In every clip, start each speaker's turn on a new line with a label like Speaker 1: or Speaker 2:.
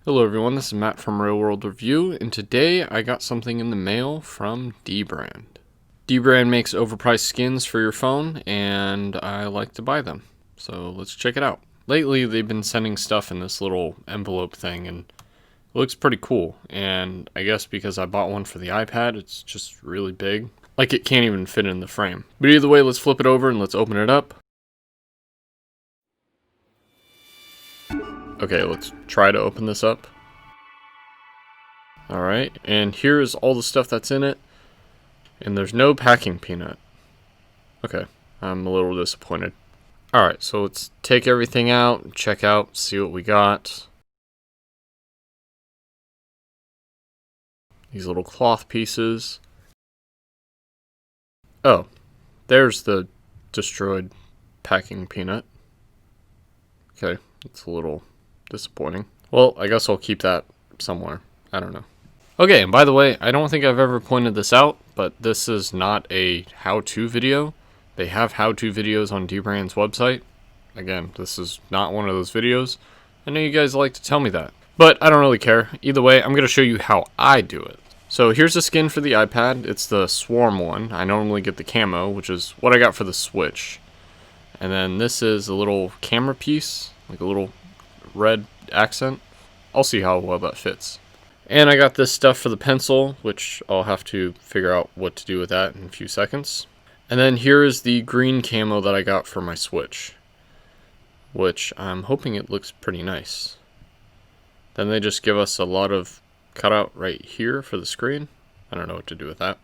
Speaker 1: Hello everyone, this is Matt from Real World Review, and today I got something in the mail from dBrand. dBrand makes overpriced skins for your phone, and I like to buy them, so let's check it out. Lately they've been sending stuff in this little envelope thing, and it looks pretty cool, and I guess because I bought one for the iPad, it's just really big. Like it can't even fit in the frame. But either way, let's flip it over and let's open it up. Okay, let's try to open this up. Alright, and here is all the stuff that's in it. And there's no packing peanut. Okay, I'm a little disappointed. Alright, so let's take everything out, check out, see what we got. These little cloth pieces. Oh, there's the destroyed packing peanut. Okay, it's a little disappointing. Well, I guess I'll keep that somewhere. I don't know. Okay, and by the way, I don't think I've ever pointed this out, but this is not a how-to video. They have how-to videos on dBrand's website. Again, this is not one of those videos. I know you guys like to tell me that, but I don't really care. Either way, I'm going to show you how I do it. So here's the skin for the iPad. It's the Swarm one. I normally get the camo, which is what I got for the Switch. And then this is a little camera piece, like a little red accent. I'll see how well that fits. And I got this stuff for the pencil, which I'll have to figure out what to do with that in a few seconds. And then here is the green camo that I got for my Switch, which I'm hoping it looks pretty nice. Then they just give us a lot of cutout right here for the screen. I don't know what to do with that.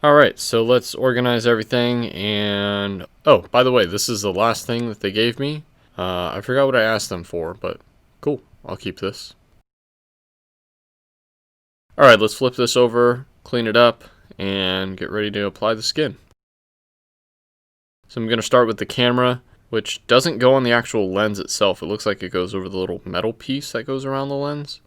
Speaker 1: Alright, so let's organize everything, and oh, by the way, this is the last thing that they gave me. I forgot what I asked them for, but cool, I'll keep this. Alright, let's flip this over, clean it up, and get ready to apply the skin. So I'm going to start with the camera, which doesn't go on the actual lens itself. It looks like it goes over the little metal piece that goes around the lens.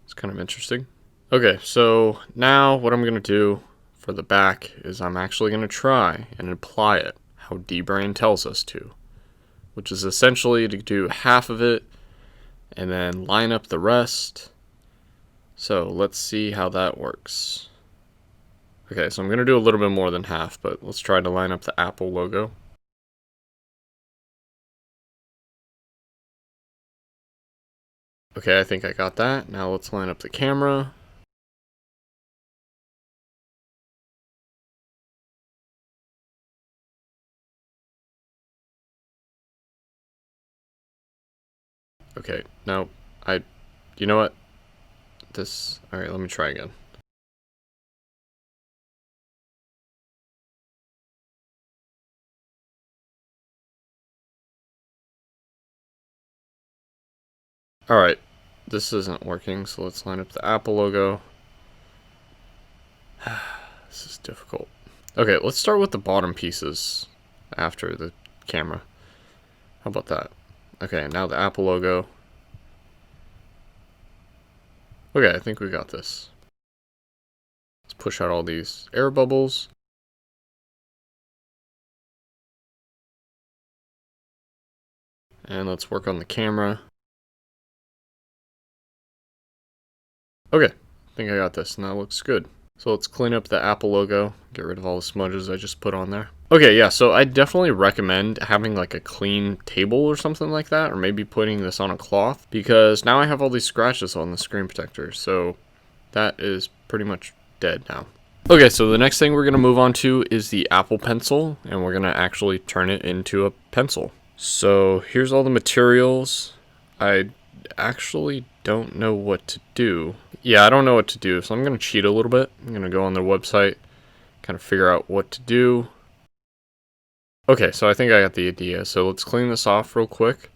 Speaker 1: It's kind of interesting. Okay, so now what I'm going to do for the back is I'm actually going to try and apply it how dBrand tells us to, which is essentially to do half of it and then line up the rest. So let's see how that works. Okay, so I'm going to do a little bit more than half, but let's try to line up the Apple logo. Okay, I think I got that. Now let's line up the camera. Okay, now you know what? Alright, let me try again. Alright, this isn't working, so let's line up the Apple logo. This is difficult. Okay, let's start with the bottom pieces after the camera. How about that? Okay, now the Apple logo. Okay, I think we got this. Let's push out all these air bubbles. And let's work on the camera. Okay, I think I got this. Now it looks good. So let's clean up the Apple logo, get rid of all the smudges I just put on there. Okay, yeah, so I definitely recommend having like a clean table or something like that, or maybe putting this on a cloth, because now I have all these scratches on the screen protector, so that is pretty much dead now. Okay, so the next thing we're going to move on to is the Apple Pencil, and we're going to actually turn it into a pencil. So here's all the materials. I actually don't know what to do. Yeah, I don't know what to do, so I'm going to cheat a little bit. I'm going to go on their website, kind of figure out what to do. Okay, so I think I got the idea. So let's clean this off real quick,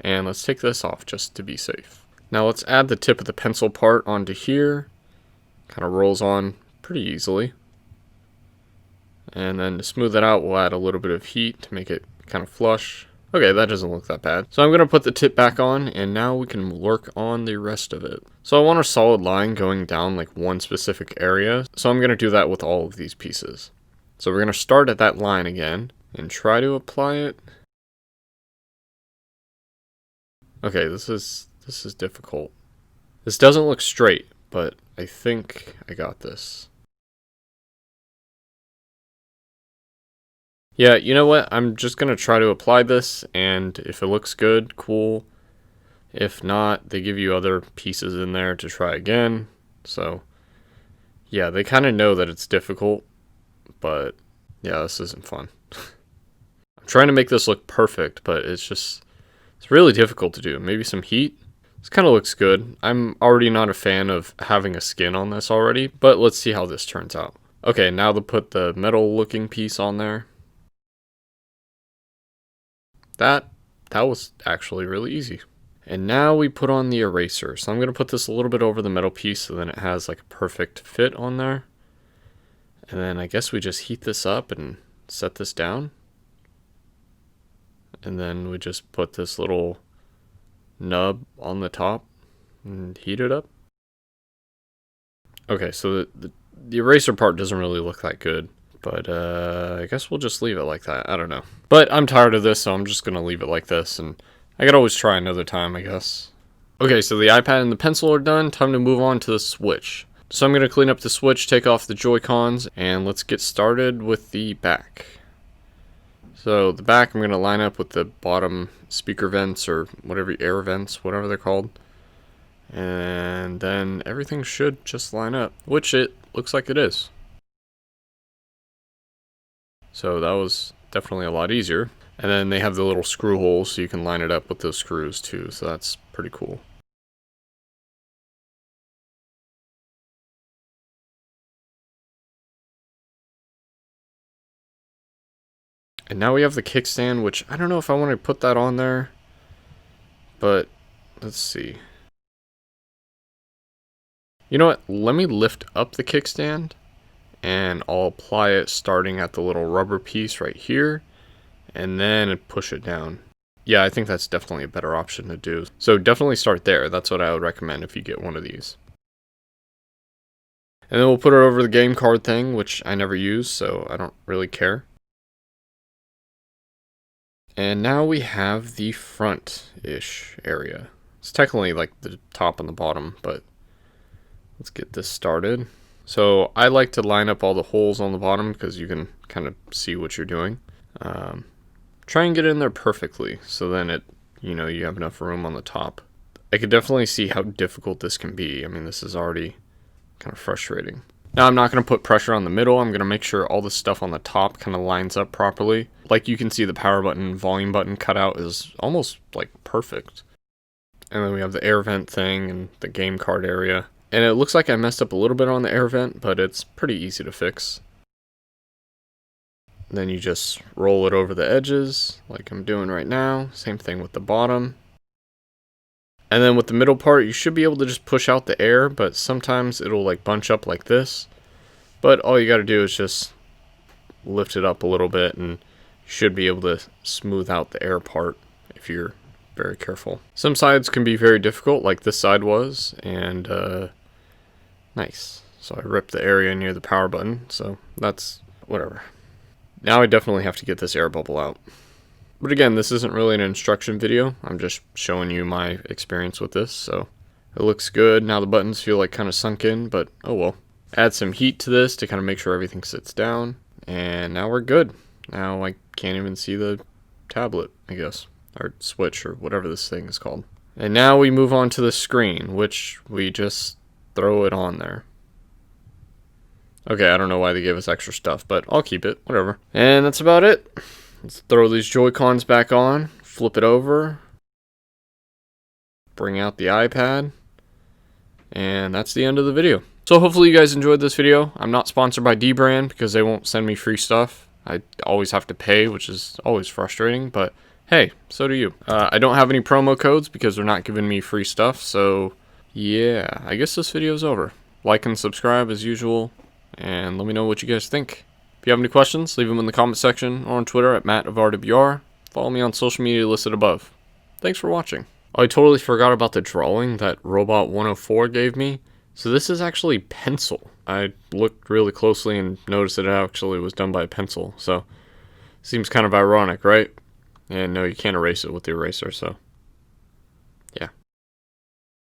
Speaker 1: and let's take this off just to be safe. Now let's add the tip of the pencil part onto here. Kind of rolls on pretty easily. And then to smooth it out, we'll add a little bit of heat to make it kind of flush. Okay, that doesn't look that bad. So I'm going to put the tip back on, and now we can work on the rest of it. So I want a solid line going down like one specific area. So I'm going to do that with all of these pieces. So we're going to start at that line again and try to apply it. Okay, this is difficult. This doesn't look straight, but I think I got this. Yeah, you know what? I'm just going to try to apply this, and if it looks good, cool. If not, they give you other pieces in there to try again. So, yeah, they kind of know that it's difficult, but yeah, this isn't fun. I'm trying to make this look perfect, but it's really difficult to do. Maybe some heat. This kind of looks good. I'm already not a fan of having a skin on this already, but let's see how this turns out. Okay, now to put the metal looking piece on there. That was actually really easy. And now we put on the eraser. So I'm going to put this a little bit over the metal piece so then it has like a perfect fit on there. And then I guess we just heat this up and set this down. And then we just put this little nub on the top and heat it up. Okay, so the eraser part doesn't really look that good. But I guess we'll just leave it like that. I don't know. But I'm tired of this, so I'm just going to leave it like this. And I could always try another time, I guess. Okay, so the iPad and the pencil are done. Time to move on to the Switch. So I'm going to clean up the Switch, take off the Joy-Cons, and let's get started with the back. So the back I'm going to line up with the bottom speaker vents or whatever, air vents, whatever they're called. And then everything should just line up, which it looks like it is. So that was definitely a lot easier. And then they have the little screw holes so you can line it up with those screws too. So that's pretty cool. And now we have the kickstand, which I don't know if I want to put that on there. But let's see. You know what? Let me lift up the kickstand. And I'll apply it starting at the little rubber piece right here. And then push it down. Yeah, I think that's definitely a better option to do. So definitely start there. That's what I would recommend if you get one of these. And then we'll put it over the game card thing, which I never use, so I don't really care. And now we have the front-ish area. It's technically like the top and the bottom, but let's get this started. So I like to line up all the holes on the bottom because you can kind of see what you're doing. Try and get in there perfectly so then you have enough room on the top. I could definitely see how difficult this can be. I mean, this is already kind of frustrating. Now I'm not going to put pressure on the middle. I'm going to make sure all the stuff on the top kind of lines up properly. Like you can see the power button, volume button cutout is almost like perfect. And then we have the air vent thing and the game card area. And it looks like I messed up a little bit on the air vent, but it's pretty easy to fix. Then you just roll it over the edges like I'm doing right now. Same thing with the bottom. And then with the middle part, you should be able to just push out the air, but sometimes it'll like bunch up like this. But all you got to do is just lift it up a little bit and you should be able to smooth out the air part if you're very careful. Some sides can be very difficult like this side was, and nice. So I ripped the area near the power button, so that's whatever. Now I definitely have to get this air bubble out. But again, this isn't really an instruction video. I'm just showing you my experience with this, so it looks good. Now the buttons feel like kind of sunk in, but oh well. Add some heat to this to kind of make sure everything sits down, and now we're good. Now I can't even see the tablet, I guess, or Switch, or whatever this thing is called. And now we move on to the screen, which we just throw it on there. Okay, I don't know why they gave us extra stuff, but I'll keep it, whatever. And that's about it. Let's throw these Joy-Cons back on, flip it over, bring out the iPad, and that's the end of the video. So hopefully you guys enjoyed this video. I'm not sponsored by dBrand because they won't send me free stuff. I always have to pay, which is always frustrating, but hey, so do you. I don't have any promo codes because they're not giving me free stuff, so yeah, I guess this video is over. Like and subscribe as usual, and let me know what you guys think. If you have any questions, leave them in the comment section or on Twitter at MattofRWR. Follow me on social media listed above. Thanks for watching. Oh, I totally forgot about the drawing that Robot 104 gave me. So this is actually pencil. I looked really closely and noticed that it actually was done by a pencil. So seems kind of ironic, right? And no, you can't erase it with the eraser, so